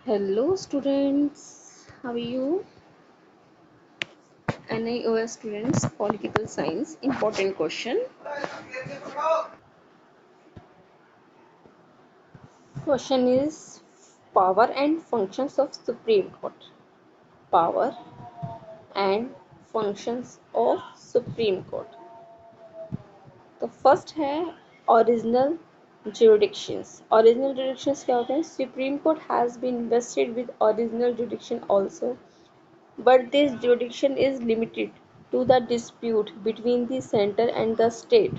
Hello students, how are you? NIOS students, political science, important question. Question is power and functions of Supreme Court. Power and functions of Supreme Court. तो first है original jurisdictions. Original jurisdictions क्या होते हैं? Supreme Court has been vested with original jurisdiction also, but this jurisdiction is limited to the dispute between the center and the state.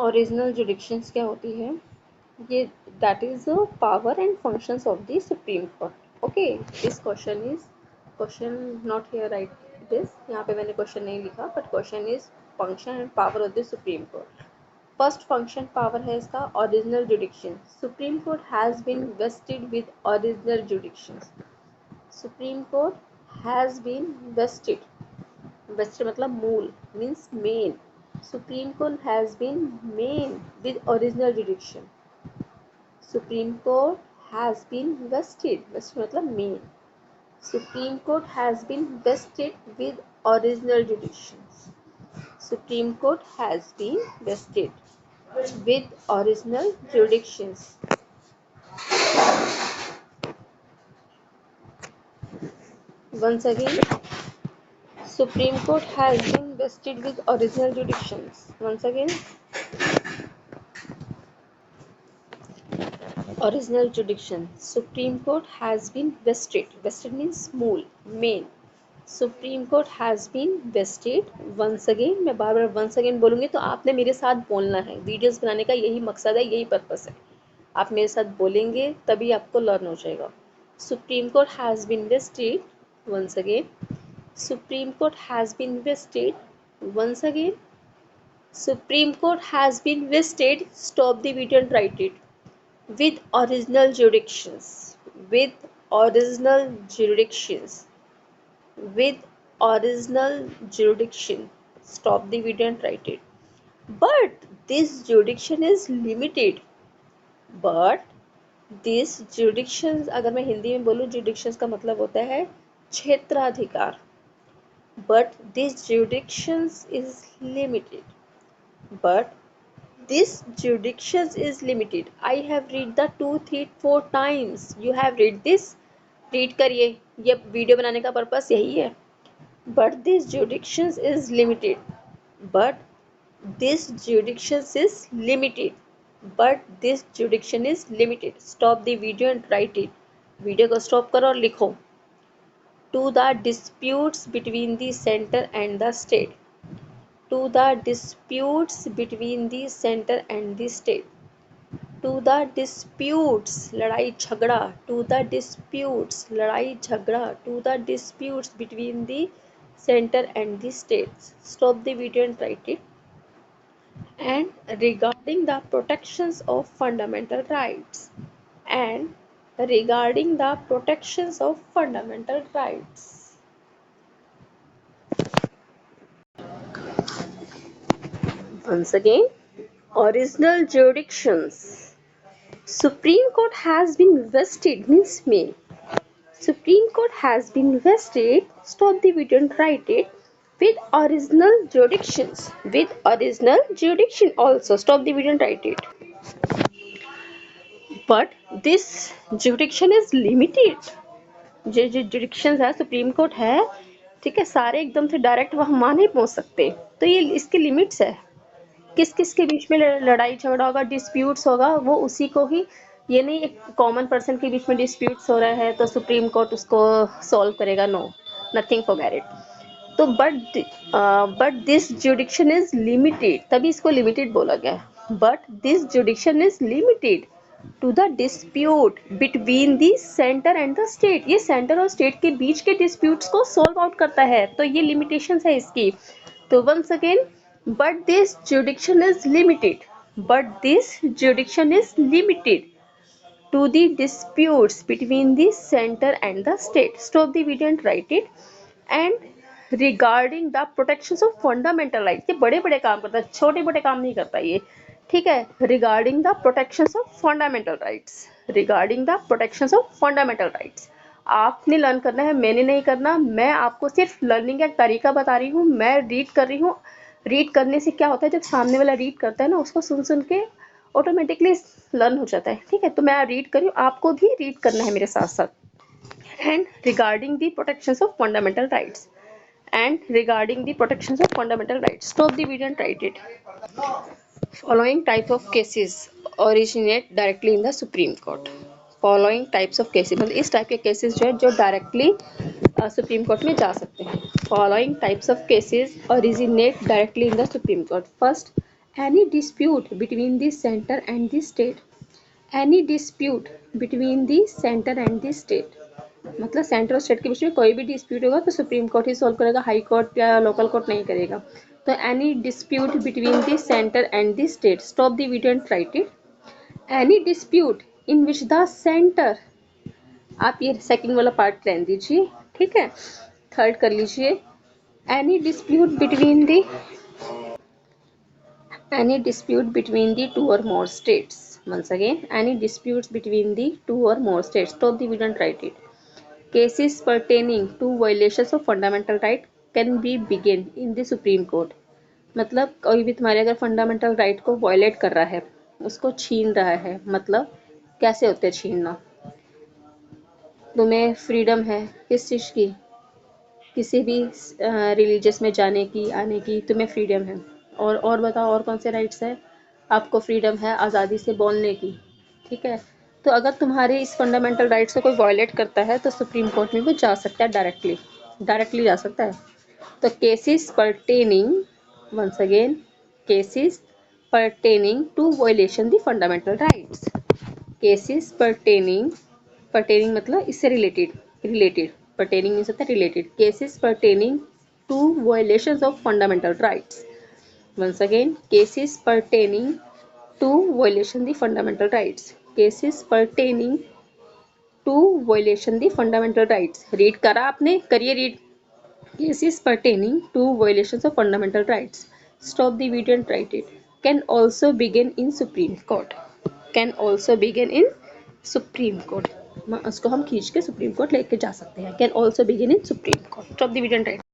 Original jurisdictions क्या होती है? ये that is the power and functions of the Supreme Court. Okay, this question not here right this, यहाँ पे मैंने question नहीं लिखा, but question is function and power of the Supreme Court. First function power है इसका original jurisdiction. Supreme Court has been vested with original jurisdiction. Supreme Court has been vested मतलब मूल, means main. Supreme Court has been made with original jurisdiction. Supreme Court has been vested मतलब main. Supreme Court has been vested with original jurisdiction. Supreme Court has been vested with original jurisdictions. Once again, Supreme Court has been vested with original jurisdictions. Once again, original jurisdiction. Supreme Court has been vested means मूल, main. Supreme Court has been vested. once again, मैं बार बार once again बोलूँगी तो आपने मेरे साथ बोलना है. Videos बनाने का यही मकसद है, यही पर्पस है. आप मेरे साथ बोलेंगे तभी आपको लर्न हो जाएगा. Supreme Court has been vested. once again, Supreme Court has been vested. once again, Supreme Court has been vested. Stop the video and write it. With original jurisdictions. With original jurisdictions. With original jurisdiction. Stop the video and write it. But this jurisdiction is limited. But this jurisdictions, अगर मैं हिंदी में बोलूँ, jurisdictions का मतलब होता है क्षेत्राधिकार. But this jurisdictions is limited. But this jurisdiction is limited. I have read the 2, 3, 4 times. You have read this. Read करिए, ये वीडियो बनाने का पर्पस यही है. But this jurisdiction is limited. But this jurisdiction is limited. But this jurisdiction is limited. Stop the video and write it. Video को stop करो और लिखो. To the disputes between the center and the state. To the disputes between the center and the state. To the disputes, लड़ाई झगड़ा. To the disputes, लड़ाई झगड़ा. To the disputes between the center and the states. Stop the video and write it. And regarding the protections of fundamental rights. And regarding the protections of fundamental rights. Once again, original jurisdictions. Supreme Court has been vested means main. Supreme Court has been vested. Stop the video and write it. With original jurisdictions. With original jurisdiction also. Stop the video and write it. But this jurisdiction is limited. जो jurisdictions है, supreme court है, ठीक है, सारे एकदम से direct वहाँ नहीं पहुँच सकते, तो ये इसके लिमिट्स है. किस किस के बीच में लड़ाई झगड़ा होगा, डिस्प्यूट्स होगा, वो उसी को ही, ये नहीं एक कॉमन पर्सन के बीच में डिस्प्यूट्स हो रहा है तो सुप्रीम कोर्ट उसको सॉल्व करेगा. No, nothing forget it. तो but this jurisdiction is limited, तभी इसको लिमिटेड बोला गया. But this jurisdiction is limited to the dispute between the centre and the state. ये सेंटर और स्टेट के बीच के डिस्प्यूट्स को सॉल्व आउट करता है, तो ये लिमिटेशंस है इसकी. तो once again, but this jurisdiction is limited. But this jurisdiction is limited to the disputes between the center and the state. Stop the video and write it. And regarding the protections of fundamental rights. ये बड़े बड़े काम करता है, छोटे मोटे काम नहीं करता ये. ठीक है, regarding the protections of fundamental rights, regarding the protections of fundamental rights. आपने लर्न करना है, मैंने नहीं करना, मैं आपको सिर्फ लर्निंग का एक तरीका बता रही हूँ, मैं रीड कर रही हूँ। रीड करने से क्या होता है, जब सामने वाला रीड करता है ना, उसको सुन सुन के ऑटोमेटिकली लर्न हो जाता है। ठीक है, तो मैं रीड कर रही हूँ, आपको भी रीड करना है मेरे साथ साथ। And regarding the protections of fundamental rights, and regarding the protections of fundamental rights. Stop the video and write it. Following type of cases originate directly in the Supreme Court. Following types of cases, मतलब इस type के cases जो है जो directly supreme court में जा सकते हैं। Following types of cases originate directly in the Supreme Court. First, any dispute between the center and the state. Any dispute between the center and the state. मतलब centre और state के बीच में कोई भी डिस्प्यूट होगा तो सुप्रीम कोर्ट ही solve करेगा, high court या लोकल कोर्ट नहीं करेगा। तो any dispute between the centre and the state. Stop the video and right it. Any dispute in which the centre, आप ये सेकंड वाला पार्ट रहने दीजिए, ठीक है, थर्ड कर लीजिए। Any dispute between the any dispute between the two or more states. Once again, any disputes between the two or more states. Stop the video and write it. Cases pertaining to violations of fundamental right can be begin in the Supreme Court. मतलब कोई भी तुम्हारे अगर fundamental right को violet कर रहा है, उसको छीन रहा है, मतलब कैसे होते हैं छीनना। तुम्हें फ्रीडम है किस चीज़ की, किसी भी रिलीजियस में जाने की, आने की तुम्हें फ्रीडम है। और बताओ और कौन से राइट्स है आपको? फ्रीडम है आज़ादी से बोलने की, ठीक है। तो अगर तुम्हारे इस फंडामेंटल राइट्स को कोई वायलेट करता है तो सुप्रीम कोर्ट में वो जा सकता है, डायरेक्टली जा सकता है। तो cases pertaining, once again, cases pertaining to violation the fundamental rights. Cases pertaining मतलब इससे रिलेटेड पर्टेनिंग मीन्स होता है related. Cases pertaining to violations of fundamental rights. Once again, cases pertaining to violation the fundamental rights. Cases pertaining to violation the fundamental rights. Read करा आपने? करिए read. Cases pertaining to violations of fundamental rights. Stop the video and write it. Can also begin in Supreme Court. Can also begin in Supreme Court. उसको हम खींच के supreme court लेके जा सकते हैं। Can also begin in Supreme Court. Stop the video and write.